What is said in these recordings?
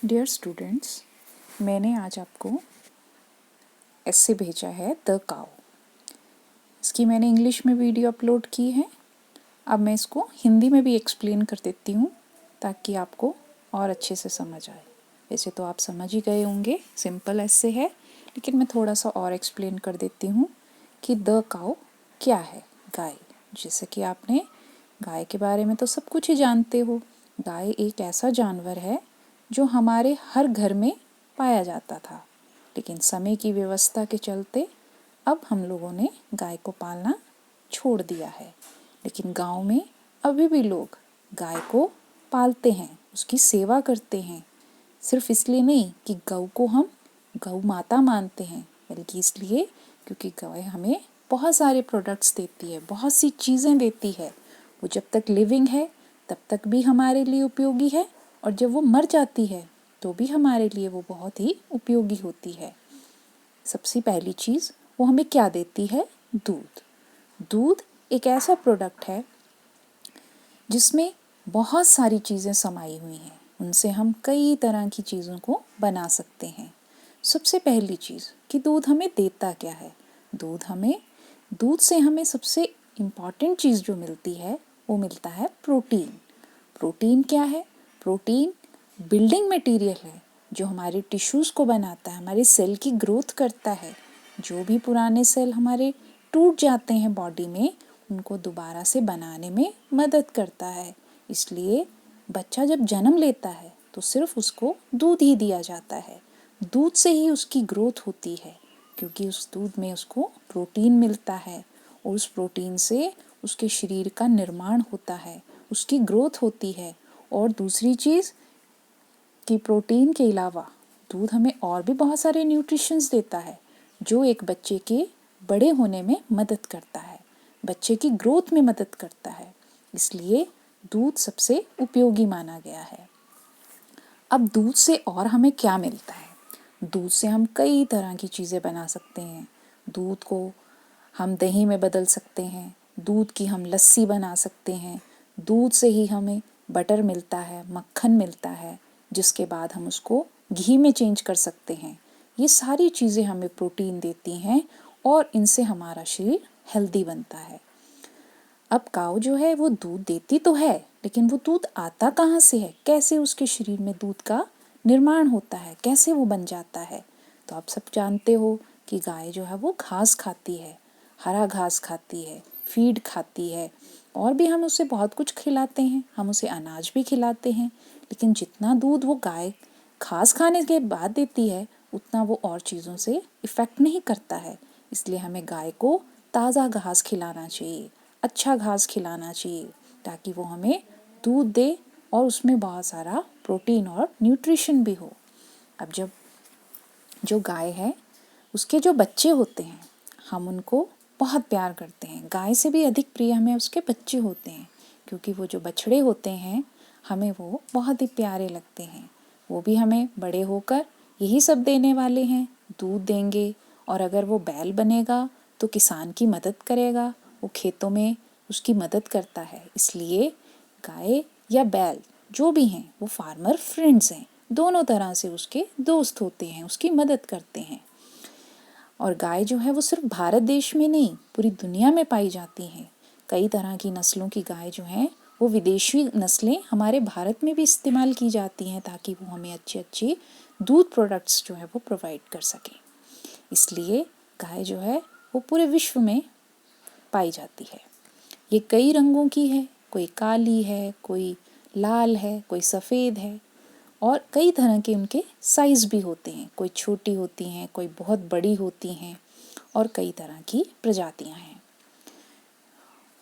Dear students, मैंने आज आपको ऐसे भेजा है द काऊ। इसकी मैंने इंग्लिश में वीडियो अपलोड की है। अब मैं इसको हिंदी में भी एक्सप्लेन कर देती हूँ ताकि आपको और अच्छे से समझ आए। वैसे तो आप समझ ही गए होंगे, सिंपल ऐसे है, लेकिन मैं थोड़ा सा और एक्सप्लेन कर देती हूँ कि द काऊ क्या है। गाय, जैसे कि आपने गाय के बारे में तो सब कुछ ही जानते हो। गाय एक ऐसा जानवर है जो हमारे हर घर में पाया जाता था, लेकिन समय की व्यवस्था के चलते अब हम लोगों ने गाय को पालना छोड़ दिया है। लेकिन गांव में अभी भी लोग गाय को पालते हैं, उसकी सेवा करते हैं। सिर्फ इसलिए नहीं कि गौ को हम गौ माता मानते हैं, बल्कि इसलिए क्योंकि गाय हमें बहुत सारे प्रोडक्ट्स देती है, बहुत सी चीज़ें देती है। वो जब तक लिविंग है तब तक भी हमारे लिए उपयोगी है, और जब वो मर जाती है तो भी हमारे लिए वो बहुत ही उपयोगी होती है। सबसे पहली चीज़ वो हमें क्या देती है? दूध। दूध एक ऐसा प्रोडक्ट है जिसमें बहुत सारी चीज़ें समाई हुई हैं। उनसे हम कई तरह की चीज़ों को बना सकते हैं। सबसे पहली चीज़ कि दूध हमें देता क्या है? दूध से हमें सबसे इम्पॉर्टेंट चीज़ जो मिलती है वो मिलता है प्रोटीन। प्रोटीन क्या है? प्रोटीन बिल्डिंग मटेरियल है जो हमारे टिश्यूज़ को बनाता है, हमारे सेल की ग्रोथ करता है। जो भी पुराने सेल हमारे टूट जाते हैं बॉडी में, उनको दोबारा से बनाने में मदद करता है। इसलिए बच्चा जब जन्म लेता है तो सिर्फ उसको दूध ही दिया जाता है। दूध से ही उसकी ग्रोथ होती है, क्योंकि उस दूध में उसको प्रोटीन मिलता है और उस प्रोटीन से उसके शरीर का निर्माण होता है, उसकी ग्रोथ होती है। और दूसरी चीज़ कि प्रोटीन के अलावा दूध हमें और भी बहुत सारे न्यूट्रिशंस देता है जो एक बच्चे के बड़े होने में मदद करता है, बच्चे की ग्रोथ में मदद करता है। इसलिए दूध सबसे उपयोगी माना गया है। अब दूध से और हमें क्या मिलता है? दूध से हम कई तरह की चीज़ें बना सकते हैं। दूध को हम दही में बदल सकते हैं, दूध की हम लस्सी बना सकते हैं। दूध से ही हमें बटर मिलता है, मक्खन मिलता है, जिसके बाद हम उसको घी में चेंज कर सकते हैं। ये सारी चीज़ें हमें प्रोटीन देती हैं और इनसे हमारा शरीर हेल्दी बनता है। अब काऊ जो है वो दूध देती तो है, लेकिन वो दूध आता कहाँ से है? कैसे उसके शरीर में दूध का निर्माण होता है, कैसे वो बन जाता है? तो आप सब जानते हो कि गाय जो है वो घास खाती है, हरा घास खाती है, फीड खाती है, और भी हम उसे बहुत कुछ खिलाते हैं, हम उसे अनाज भी खिलाते हैं। लेकिन जितना दूध वो गाय घास खाने के बाद देती है उतना वो और चीज़ों से इफ़ेक्ट नहीं करता है। इसलिए हमें गाय को ताज़ा घास खिलाना चाहिए, अच्छा घास खिलाना चाहिए, ताकि वो हमें दूध दे और उसमें बहुत सारा प्रोटीन और न्यूट्रिशन भी हो। अब जब जो गाय है उसके जो बच्चे होते हैं हम उनको बहुत प्यार करते हैं। गाय से भी अधिक प्रिय हमें उसके बच्चे होते हैं, क्योंकि वो जो बछड़े होते हैं हमें वो बहुत ही प्यारे लगते हैं। वो भी हमें बड़े होकर यही सब देने वाले हैं, दूध देंगे। और अगर वो बैल बनेगा तो किसान की मदद करेगा, वो खेतों में उसकी मदद करता है। इसलिए गाय या बैल जो भी हैं वो फार्मर फ्रेंड्स हैं, दोनों तरह से उसके दोस्त होते हैं, उसकी मदद करते हैं। और गाय जो है वो सिर्फ भारत देश में नहीं पूरी दुनिया में पाई जाती हैं। कई तरह की नस्लों की गाय जो हैं वो विदेशी नस्लें हमारे भारत में भी इस्तेमाल की जाती हैं, ताकि वो हमें अच्छे अच्छे दूध प्रोडक्ट्स जो है वो प्रोवाइड कर सकें। इसलिए गाय जो है वो पूरे विश्व में पाई जाती है। ये कई रंगों की है, कोई काली है, कोई लाल है, कोई सफ़ेद है, और कई तरह के उनके साइज़ भी होते हैं। कोई छोटी होती हैं, कोई बहुत बड़ी होती हैं, और कई तरह की प्रजातियां हैं।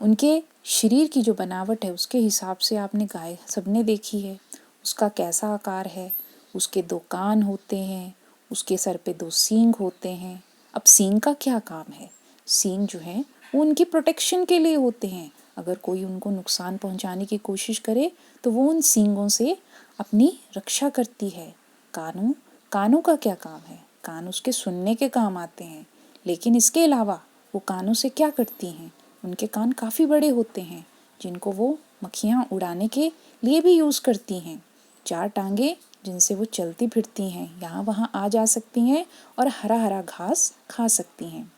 उनके शरीर की जो बनावट है उसके हिसाब से आपने गाय सबने देखी है, उसका कैसा आकार है। उसके 2 कान होते हैं, उसके सर पे 2 सींग होते हैं। अब सींग का क्या काम है? सींग जो है वो उनकी प्रोटेक्शन के लिए होते हैं। अगर कोई उनको नुकसान पहुंचाने की कोशिश करे तो वो उन सींगों से अपनी रक्षा करती है। कानों का क्या काम है? कान उसके सुनने के काम आते हैं, लेकिन इसके अलावा वो कानों से क्या करती हैं? उनके कान काफ़ी बड़े होते हैं जिनको वो मक्खियाँ उड़ाने के लिए भी यूज़ करती हैं। 4 टांगे जिनसे वो चलती फिरती हैं, यहाँ वहाँ आ जा सकती हैं और हरा हरा घास खा सकती हैं।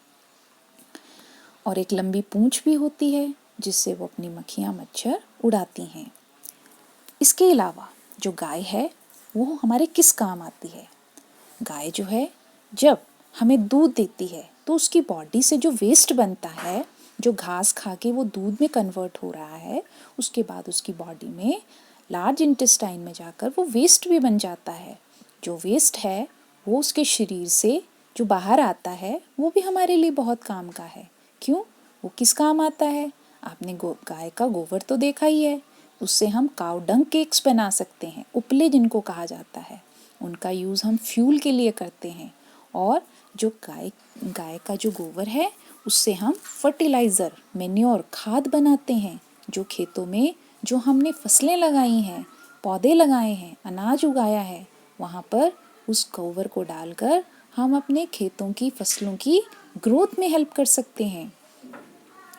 और एक लंबी पूंछ भी होती है जिससे वो अपनी मक्खियाँ मच्छर उड़ाती हैं। इसके अलावा जो गाय है वो हमारे किस काम आती है? गाय जो है जब हमें दूध देती है तो उसकी बॉडी से जो वेस्ट बनता है, जो घास खा के वो दूध में कन्वर्ट हो रहा है, उसके बाद उसकी बॉडी में लार्ज इंटेस्टाइन में जाकर वो वेस्ट भी बन जाता है। जो वेस्ट है वो उसके शरीर से जो बाहर आता है वो भी हमारे लिए बहुत काम का है। क्यों? वो किस काम आता है? आपने गाय का गोबर तो देखा ही है, उससे हम काउ डंग केक्स बना सकते हैं, उपले जिनको कहा जाता है। उनका यूज़ हम फ्यूल के लिए करते हैं। और जो गाय का जो गोबर है उससे हम फर्टिलाइज़र, मेन्योर, खाद बनाते हैं। जो खेतों में जो हमने फसलें लगाई हैं, पौधे लगाए हैं, अनाज उगाया है, वहाँ पर उस गोबर को डालकर हम अपने खेतों की फसलों की ग्रोथ में हेल्प कर सकते हैं।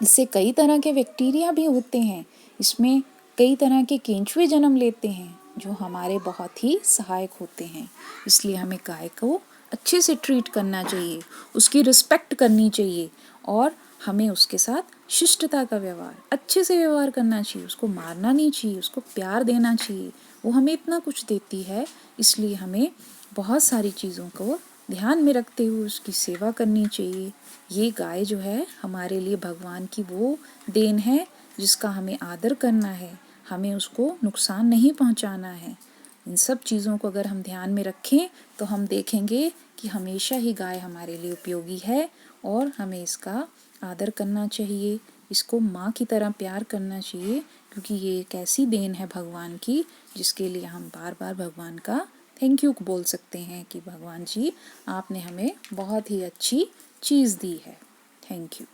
इससे कई तरह के बैक्टीरिया भी होते हैं, इसमें कई तरह के केंचुए जन्म लेते हैं जो हमारे बहुत ही सहायक होते हैं। इसलिए हमें गाय को अच्छे से ट्रीट करना चाहिए, उसकी रिस्पेक्ट करनी चाहिए और हमें उसके साथ शिष्टता का व्यवहार, अच्छे से व्यवहार करना चाहिए। उसको मारना नहीं चाहिए, उसको प्यार देना चाहिए। वो हमें इतना कुछ देती है, इसलिए हमें बहुत सारी चीज़ों को ध्यान में रखते हुए उसकी सेवा करनी चाहिए। ये गाय जो है हमारे लिए भगवान की वो देन है जिसका हमें आदर करना है, हमें उसको नुकसान नहीं पहुंचाना है। इन सब चीज़ों को अगर हम ध्यान में रखें तो हम देखेंगे कि हमेशा ही गाय हमारे लिए उपयोगी है और हमें इसका आदर करना चाहिए, इसको माँ की तरह प्यार करना चाहिए, क्योंकि ये एक ऐसी देन है भगवान की जिसके लिए हम बार बार भगवान का थैंक यू बोल सकते हैं कि भगवान जी आपने हमें बहुत ही अच्छी चीज़ दी है। Thank you.